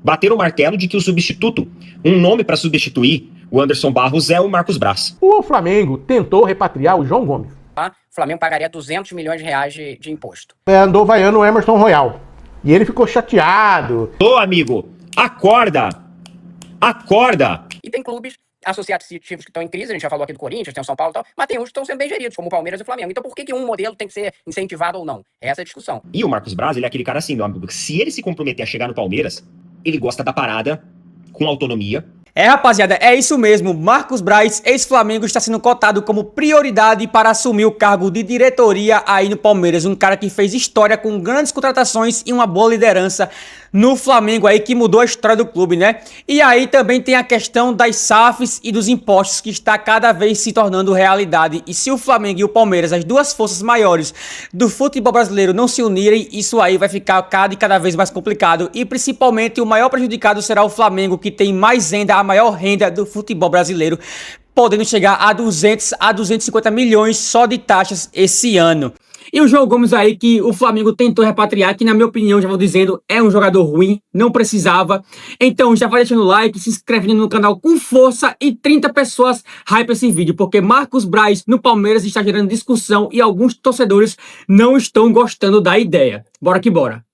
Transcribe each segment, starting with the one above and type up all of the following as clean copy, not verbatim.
bater o martelo de que o substituto, um nome para substituir o Anderson Barros é o Marcos Braz. O Flamengo tentou repatriar o João Gomes. O Flamengo pagaria 200 milhões de reais de imposto. Andou vaiando o Emerson Royal. E ele ficou chateado. Ô, amigo, acorda! Acorda! E tem clubes associativos que estão em crise, a gente já falou aqui do Corinthians, tem o São Paulo e tal, mas tem uns que estão sendo bem geridos, como o Palmeiras e o Flamengo. Então por que um modelo tem que ser incentivado ou não? Essa é a discussão. E o Marcos Braz, ele é aquele cara assim, meu amigo, que se ele se comprometer a chegar no Palmeiras, ele gosta da parada, com autonomia. Rapaziada, é isso mesmo. Marcos Braz, ex-Flamengo, está sendo cotado como prioridade para assumir o cargo de diretoria aí no Palmeiras. Um cara que fez história com grandes contratações e uma boa liderança no Flamengo aí, que mudou a história do clube, né? E aí também tem a questão das SAFs e dos impostos, que está cada vez se tornando realidade. E se o Flamengo e o Palmeiras, as duas forças maiores do futebol brasileiro, não se unirem, isso aí vai ficar cada vez mais complicado. E principalmente o maior prejudicado será o Flamengo, que tem mais renda, a maior renda do futebol brasileiro, podendo chegar a 200 a 250 milhões só de taxas esse ano. E o João Gomes aí, que o Flamengo tentou repatriar, que na minha opinião, já vou dizendo, é um jogador ruim, não precisava. Então já vai deixando o like, se inscrevendo no canal com força e 30 pessoas hype esse vídeo, porque Marcos Braz no Palmeiras está gerando discussão e alguns torcedores não estão gostando da ideia. Bora que bora.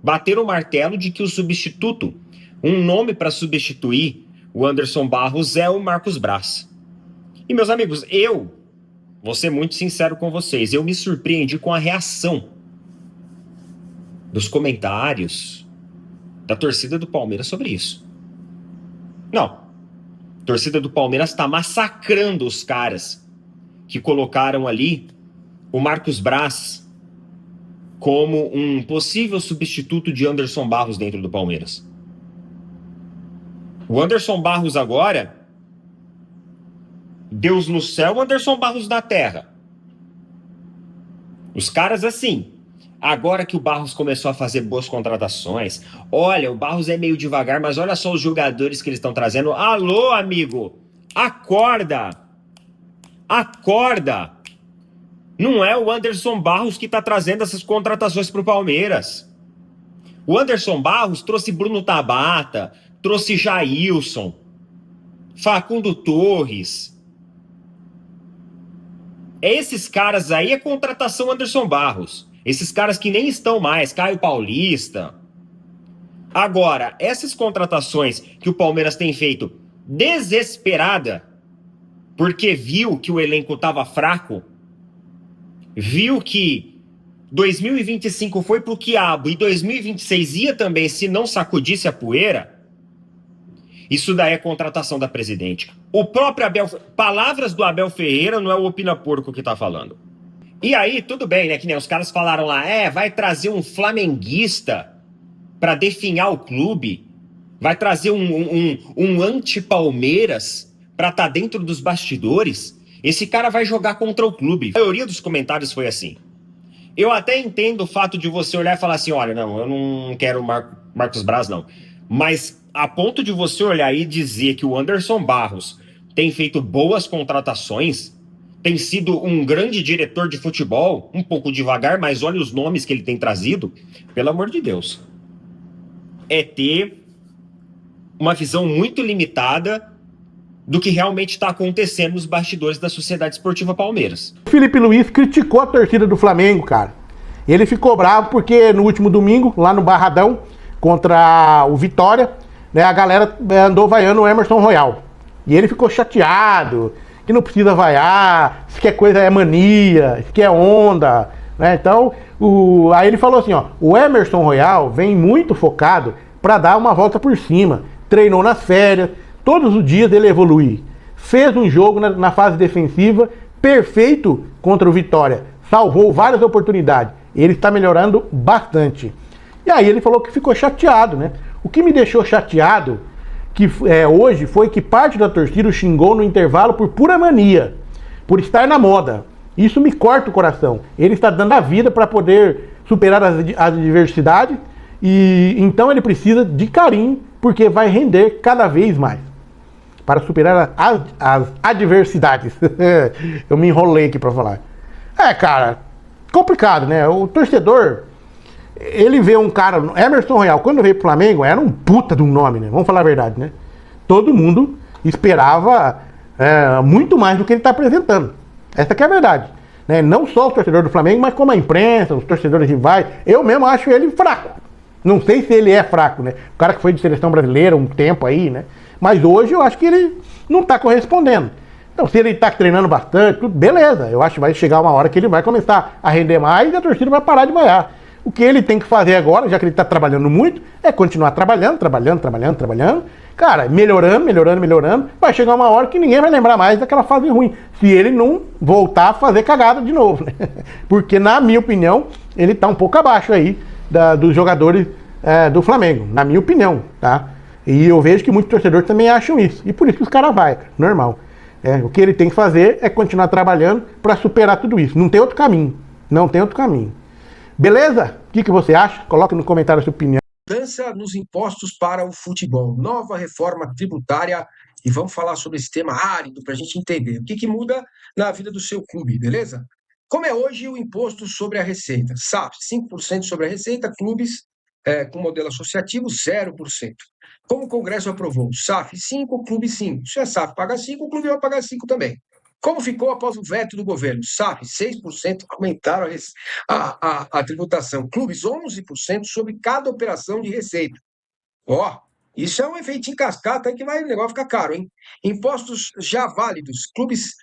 Bater o martelo de que o substituto, um nome para substituir o Anderson Barros é o Marcos Braz. E meus amigos, vou ser muito sincero com vocês, eu me surpreendi com a reação dos comentários da torcida do Palmeiras sobre isso. Não, a torcida do Palmeiras está massacrando os caras que colocaram ali o Marcos Braz como um possível substituto de Anderson Barros dentro do Palmeiras. O Anderson Barros agora, Deus no céu, Anderson Barros na terra. Os caras assim, agora que o Barros começou a fazer boas contratações, olha, o Barros é meio devagar, mas olha só os jogadores que eles estão trazendo. Alô, amigo, acorda! Acorda! Não é o Anderson Barros que está trazendo essas contratações para o Palmeiras. O Anderson Barros trouxe Bruno Tabata, trouxe Jailson, Facundo Torres. Esses caras aí é contratação Anderson Barros. Esses caras que nem estão mais, Caio Paulista. Agora, essas contratações que o Palmeiras tem feito desesperada, porque viu que o elenco estava fraco, viu que 2025 foi pro quiabo e 2026 ia também se não sacudisse a poeira, isso daí é contratação da presidente. O próprio palavras do Abel Ferreira, não é o Opina Porco que tá falando. E aí, tudo bem, né? Que nem os caras falaram lá, vai trazer um flamenguista pra definhar o clube, vai trazer um anti-Palmeiras pra tá dentro dos bastidores. Esse cara vai jogar contra o clube. A maioria dos comentários foi assim. Eu até entendo o fato de você olhar e falar assim, olha, não, eu não quero Marcos Braz, não. Mas a ponto de você olhar e dizer que o Anderson Barros tem feito boas contratações, tem sido um grande diretor de futebol, um pouco devagar, mas olha os nomes que ele tem trazido, pelo amor de Deus. É ter uma visão muito limitada do que realmente está acontecendo nos bastidores da Sociedade Esportiva Palmeiras. O Felipe Luiz criticou a torcida do Flamengo, cara. Ele ficou bravo porque no último domingo, lá no Barradão, contra o Vitória, né, a galera andou vaiando o Emerson Royal. E ele ficou chateado, que não precisa vaiar, isso que é coisa é mania, isso que é onda, né? Então, aí ele falou assim, ó, o Emerson Royal vem muito focado para dar uma volta por cima, treinou nas férias, todos os dias ele evolui. Fez um jogo na fase defensiva perfeito contra o Vitória, salvou várias oportunidades, ele está melhorando bastante. E aí ele falou que ficou chateado, né? O que me deixou chateado hoje foi que parte da torcida o xingou no intervalo por pura mania, por estar na moda. Isso me corta o coração. Ele está dando a vida para poder superar as adversidades e então ele precisa de carinho porque vai render cada vez mais para superar as adversidades. Eu me enrolei aqui para falar. Cara, complicado, né? O torcedor, ele vê um cara, Emerson Royal, quando veio pro Flamengo, era um puta de um nome, né? Vamos falar a verdade, né? Todo mundo esperava muito mais do que ele está apresentando. Essa que é a verdade. Né? Não só o torcedor do Flamengo, mas como a imprensa, os torcedores rivais. Eu mesmo acho ele fraco. Não sei se ele é fraco, né? O cara que foi de seleção brasileira um tempo aí, né? Mas hoje eu acho que ele não está correspondendo. Então, se ele está treinando bastante, tudo, beleza. Eu acho que vai chegar uma hora que ele vai começar a render mais e a torcida vai parar de vaiar. O que ele tem que fazer agora, já que ele está trabalhando muito, é continuar trabalhando. Cara, melhorando. Vai chegar uma hora que ninguém vai lembrar mais daquela fase ruim. Se ele não voltar a fazer cagada de novo, né? Porque, na minha opinião, ele está um pouco abaixo aí dos jogadores do Flamengo. Na minha opinião, tá? E eu vejo que muitos torcedores também acham isso. E por isso que os caras vão, normal. O que ele tem que fazer é continuar trabalhando para superar tudo isso. Não tem outro caminho. Beleza? O que você acha? Coloque no comentário a sua opinião. Mudança nos impostos para o futebol, nova reforma tributária, e vamos falar sobre esse tema árido para a gente entender o que muda na vida do seu clube, beleza? Como é hoje o imposto sobre a receita? SAF, 5% sobre a receita, clubes com modelo associativo, 0%. Como o Congresso aprovou? SAF 5, clube 5. Se a SAF paga 5, o clube vai pagar 5 também. Como ficou após o veto do governo? SAF, 6%, aumentaram a tributação. Clubes, 11% sobre cada operação de receita. Isso é um efeitinho cascata que o negócio ficar caro, hein? Impostos já válidos. Clubes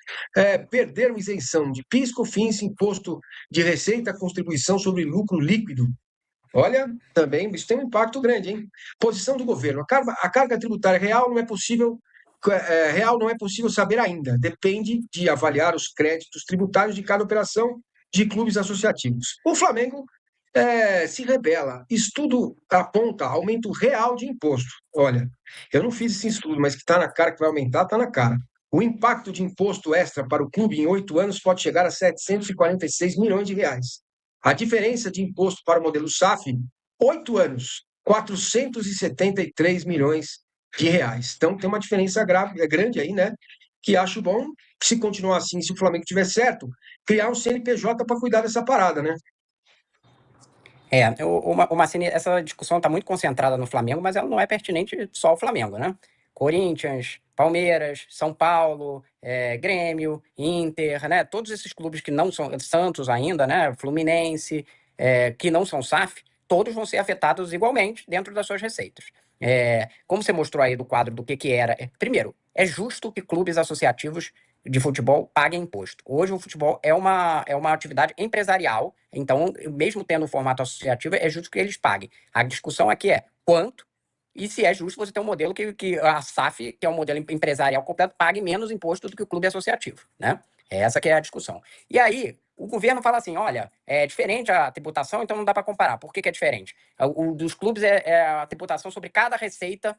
perderam isenção de PIS, COFINS, imposto de receita, contribuição sobre lucro líquido. Olha, também isso tem um impacto grande, hein? Posição do governo. A carga tributária real não é possível saber ainda. Depende de avaliar os créditos tributários de cada operação de clubes associativos. O Flamengo se rebela. Estudo aponta aumento real de imposto. Olha, eu não fiz esse estudo, mas que está na cara que vai aumentar, está na cara. O impacto de imposto extra para o clube em 8 anos pode chegar a 746 milhões de reais. A diferença de imposto para o modelo SAF, 8 anos, 473 milhões de reais. Então tem uma diferença grande aí, né? Que acho bom, se continuar assim, se o Flamengo tiver certo, criar um CNPJ para cuidar dessa parada, né? Essa discussão está muito concentrada no Flamengo, mas ela não é pertinente só ao Flamengo, né? Corinthians, Palmeiras, São Paulo, Grêmio, Inter, né? Todos esses clubes que não são Santos ainda, né? Fluminense, que não são SAF, todos vão ser afetados igualmente dentro das suas receitas. Como você mostrou aí do quadro do que era. Primeiro, é justo que clubes associativos de futebol paguem imposto. Hoje o futebol é uma atividade empresarial, então, mesmo tendo um formato associativo, é justo que eles paguem. A discussão aqui é quanto e se é justo você ter um modelo que a SAF, que é um modelo empresarial completo, pague menos imposto do que o clube associativo, né? Essa que é a discussão. E aí, o governo fala assim, olha, é diferente a tributação, então não dá para comparar. Por que é diferente? O dos clubes é a tributação sobre cada receita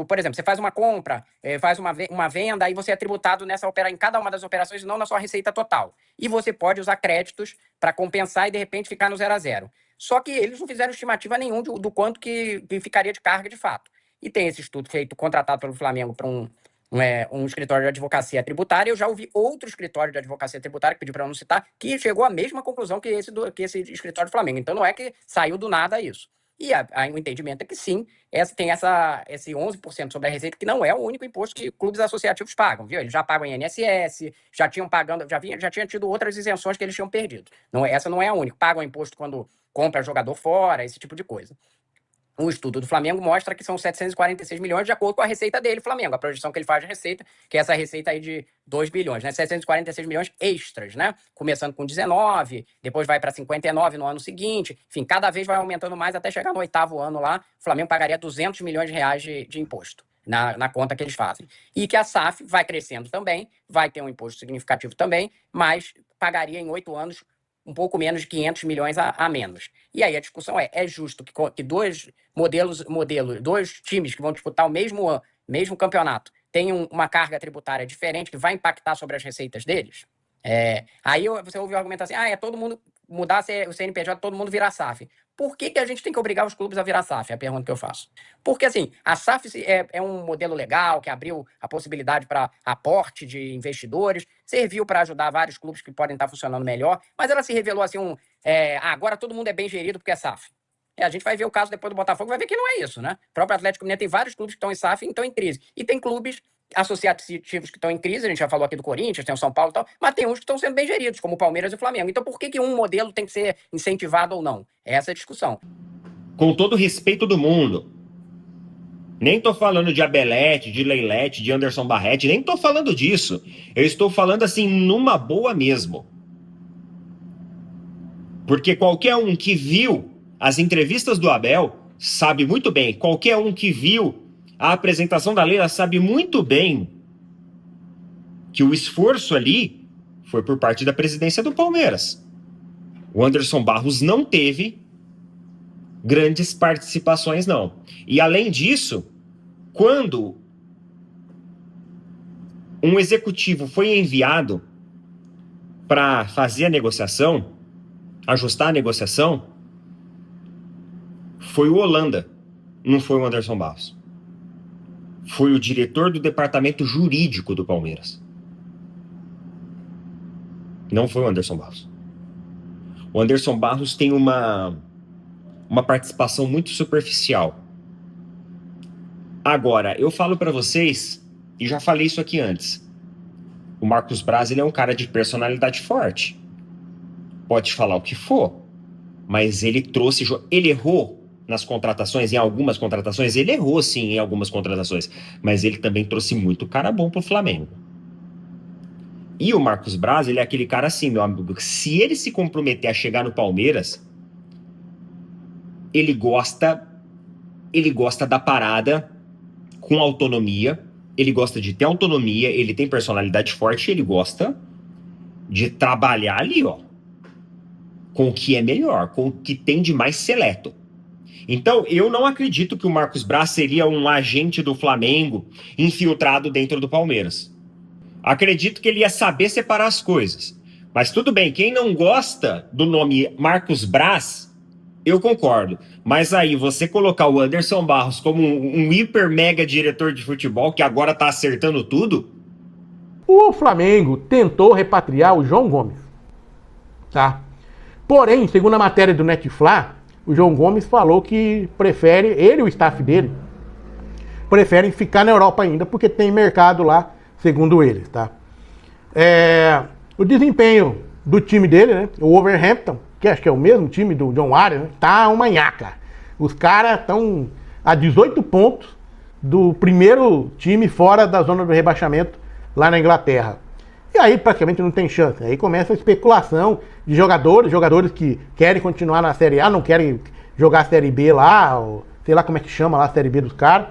por exemplo, você faz uma compra, faz uma venda, aí você é tributado em cada uma das operações, não na sua receita total. E você pode usar créditos para compensar e, de repente, ficar no 0 a 0. Só que eles não fizeram estimativa nenhum do quanto que ficaria de carga de fato. E tem esse estudo contratado pelo Flamengo para um escritório de advocacia tributária. Eu já ouvi outro escritório de advocacia tributária, que pedi para não citar, que chegou à mesma conclusão que esse escritório do Flamengo. Então não é que saiu do nada isso. E o entendimento é que sim, tem esse 11% sobre a receita, que não é o único imposto que clubes associativos pagam, viu? Eles já pagam INSS, já tinha tido outras isenções que eles tinham perdido. Essa não é a única. Pagam imposto quando compra jogador fora, esse tipo de coisa. Um estudo do Flamengo mostra que são 746 milhões de acordo com a receita dele, Flamengo. A projeção que ele faz de receita, que é essa receita aí de 2 bilhões, né? 746 milhões extras, né? Começando com 19, depois vai para 59 no ano seguinte. Enfim, cada vez vai aumentando mais até chegar no 8º ano lá. O Flamengo pagaria 200 milhões de reais de imposto na conta que eles fazem. E que a SAF vai crescendo também, vai ter um imposto significativo também, mas pagaria em 8 anos um pouco menos de 500 milhões a menos. E aí a discussão é justo que dois times que vão disputar o mesmo campeonato tenham uma carga tributária diferente que vai impactar sobre as receitas deles? Aí você ouve o argumento assim, todo mundo mudar o CNPJ, todo mundo virar SAF. Por que a gente tem que obrigar os clubes a virar SAF? É a pergunta que eu faço. Porque, assim, a SAF é um modelo legal que abriu a possibilidade para aporte de investidores, serviu para ajudar vários clubes que podem estar funcionando melhor, mas ela se revelou assim, agora todo mundo é bem gerido porque é SAF. A gente vai ver o caso depois do Botafogo, vai ver que não é isso, né? O próprio Atlético Mineiro tem vários clubes que estão em SAF e estão em crise. E tem clubes associativos que estão em crise, a gente já falou aqui do Corinthians, tem o São Paulo e tal, mas tem uns que estão sendo bem geridos, como o Palmeiras e o Flamengo. Então por que um modelo tem que ser incentivado ou não? Essa é a discussão. Com todo o respeito do mundo, nem tô falando de Abelete, de Leilete, de Anderson Barretti, nem tô falando disso. Eu estou falando assim, numa boa mesmo. Porque qualquer um que viu as entrevistas do Abel sabe muito bem, qualquer um que viu a apresentação da Leila sabe muito bem que o esforço ali foi por parte da presidência do Palmeiras. O Anderson Barros não teve grandes participações, não. E além disso, quando um executivo foi enviado para fazer a negociação, ajustar a negociação, foi o Holanda, não foi o Anderson Barros. Foi o diretor do departamento jurídico do Palmeiras. Não foi o Anderson Barros. O Anderson Barros tem uma participação muito superficial. Agora, eu falo para vocês, e já falei isso aqui antes, o Marcos Braz, ele é um cara de personalidade forte. Pode falar o que for, mas ele errou nas contratações, em algumas contratações, ele errou sim em algumas contratações, mas ele também trouxe muito cara bom pro Flamengo. E o Marcos Braz, ele é aquele cara assim, meu amigo, se ele se comprometer a chegar no Palmeiras, ele gosta da parada com autonomia, ele gosta de ter autonomia, ele tem personalidade forte, ele gosta de trabalhar ali, ó, com o que é melhor, com o que tem de mais seleto. Então, eu não acredito que o Marcos Braz seria um agente do Flamengo infiltrado dentro do Palmeiras. Acredito que ele ia saber separar as coisas. Mas tudo bem, quem não gosta do nome Marcos Braz, eu concordo. Mas aí, você colocar o Anderson Barros como um hiper mega diretor de futebol, que agora tá acertando tudo... O Flamengo tentou repatriar o João Gomes, tá? Porém, segundo a matéria do Netflix, o João Gomes falou que prefere, ele e o staff dele, preferem ficar na Europa ainda, porque tem mercado lá, segundo eles, tá? O desempenho do time dele, né? O Wolverhampton, que acho que é o mesmo time do John Arias, né? Tá uma nhaca. Os caras estão a 18 pontos do primeiro time fora da zona do rebaixamento lá na Inglaterra. E aí praticamente não tem chance. Aí começa a especulação de jogadores que querem continuar na Série A, não querem jogar a Série B lá, ou sei lá como é que chama lá a Série B dos caras.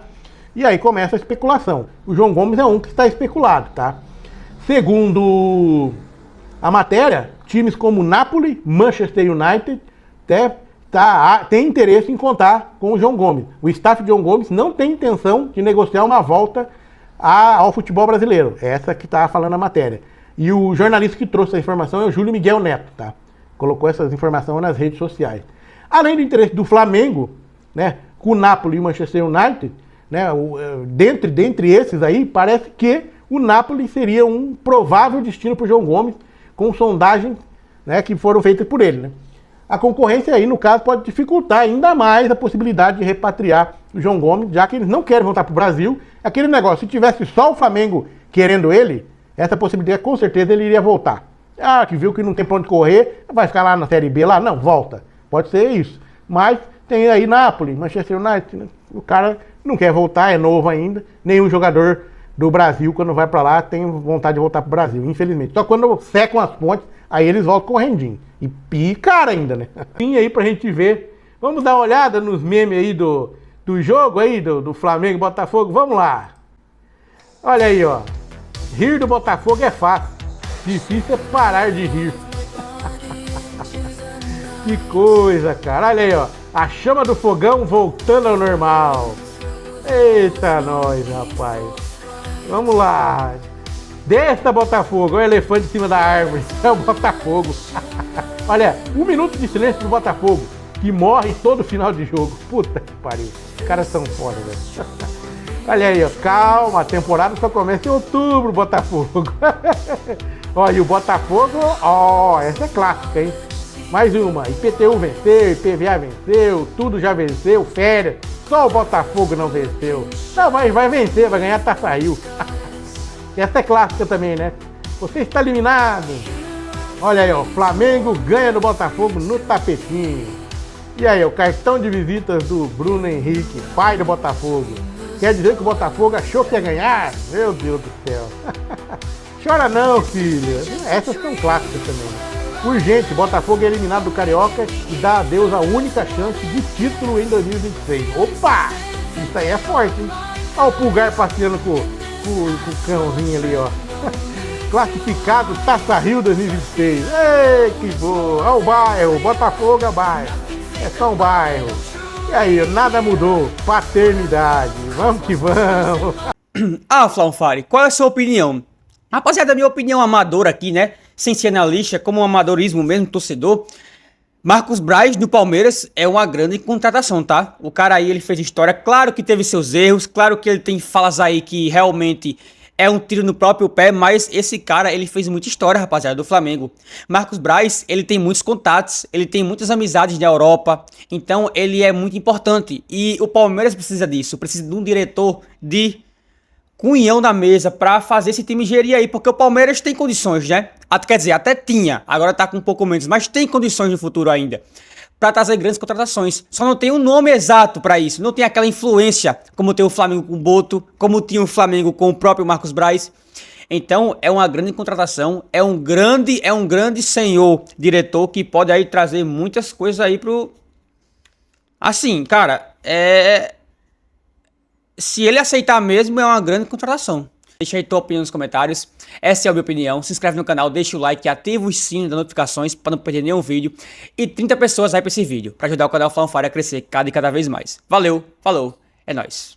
E aí começa a especulação. O João Gomes é um que está especulado, tá? Segundo a matéria, times como Napoli, Manchester United, tem interesse em contar com o João Gomes. O staff de João Gomes não tem intenção de negociar uma volta ao futebol brasileiro. Essa que está falando a matéria. E o jornalista que trouxe essa informação é o Júlio Miguel Neto, tá? Colocou essas informações nas redes sociais. Além do interesse do Flamengo, né, com o Napoli e o Manchester United, né, dentre esses aí, parece que o Napoli seria um provável destino para o João Gomes, com sondagens, né, que foram feitas por ele, né? A concorrência aí, no caso, pode dificultar ainda mais a possibilidade de repatriar o João Gomes, já que eles não querem voltar para o Brasil. Aquele negócio, se tivesse só o Flamengo querendo ele, essa possibilidade, com certeza, ele iria voltar. Ah, que viu que não tem pra onde correr, vai ficar lá na Série B lá? Não, volta. Pode ser isso. Mas tem aí Napoli, Manchester United, né? O cara não quer voltar, é novo ainda. Nenhum jogador do Brasil, quando vai pra lá, tem vontade de voltar pro Brasil, infelizmente. Só quando secam as pontes, aí eles voltam correndinho. E picar ainda, né? Sim, aí pra gente ver. Vamos dar uma olhada nos memes aí do jogo aí, do Flamengo e Botafogo. Vamos lá. Olha aí, ó. Rir do Botafogo é fácil. Difícil é parar de rir. Que coisa, cara. Olha aí, ó. A chama do fogão voltando ao normal. Eita, nós, rapaz. Vamos lá. Desça, Botafogo. Olha o elefante em cima da árvore. É o Botafogo. Olha, 1 minuto de silêncio do Botafogo, que morre todo final de jogo. Puta que pariu. Os caras são foda, velho. Olha aí, ó. Calma, a temporada só começa em outubro, Botafogo. Ó, e o Botafogo, ó, essa é clássica, hein? Mais uma, IPTU venceu, IPVA venceu, tudo já venceu, férias, só o Botafogo não venceu. Não, mas vai vencer, vai ganhar Taça Rio. Essa é clássica também, né? Você está eliminado. Olha aí, ó, Flamengo ganha do Botafogo no tapetinho. E aí, o cartão de visitas do Bruno Henrique, pai do Botafogo. Quer dizer que o Botafogo achou que ia ganhar? Meu Deus do céu. Chora não, filha. Essas são clássicas também. Urgente, Botafogo é eliminado do Carioca e dá adeus à única chance de título em 2026. Opa! Isso aí é forte, hein? Olha o Pulgar passeando com o cãozinho ali, ó. Classificado Taça Rio 2026. Ei, que boa! Olha o bairro, Botafogo é bairro. É só um bairro. E aí, nada mudou. Paternidade. Vamos que vamos. Ah, Flaunfari, qual é a sua opinião? Rapaziada, a minha opinião amadora aqui, né? Sem ser analista, como um amadorismo mesmo, torcedor. Marcos Braz no Palmeiras é uma grande contratação, tá? O cara aí, ele fez história. Claro que teve seus erros, claro que ele tem falas aí que realmente é um tiro no próprio pé, mas esse cara, ele fez muita história, rapaziada, do Flamengo. Marcos Braz, ele tem muitos contatos, ele tem muitas amizades na Europa, então ele é muito importante. E o Palmeiras precisa disso, precisa de um diretor de cunhão na mesa pra fazer esse time gerir aí, porque o Palmeiras tem condições, né? Quer dizer, até tinha, agora tá com um pouco menos, mas tem condições no futuro ainda pra trazer grandes contratações. Só não tem um nome exato pra isso, não tem aquela influência como tem o Flamengo com o Boto, como tinha o Flamengo com o próprio Marcos Braz. Então é uma grande contratação, é um grande senhor diretor que pode aí trazer muitas coisas aí pro... Assim, cara, se ele aceitar mesmo, é uma grande contratação. Deixa aí tua opinião nos comentários. Essa é a minha opinião. Se inscreve no canal, deixa o like, ativa o sininho das notificações para não perder nenhum vídeo. E 30 pessoas aí para esse vídeo, para ajudar o canal Flaunfari a crescer cada vez mais. Valeu, falou, é nóis.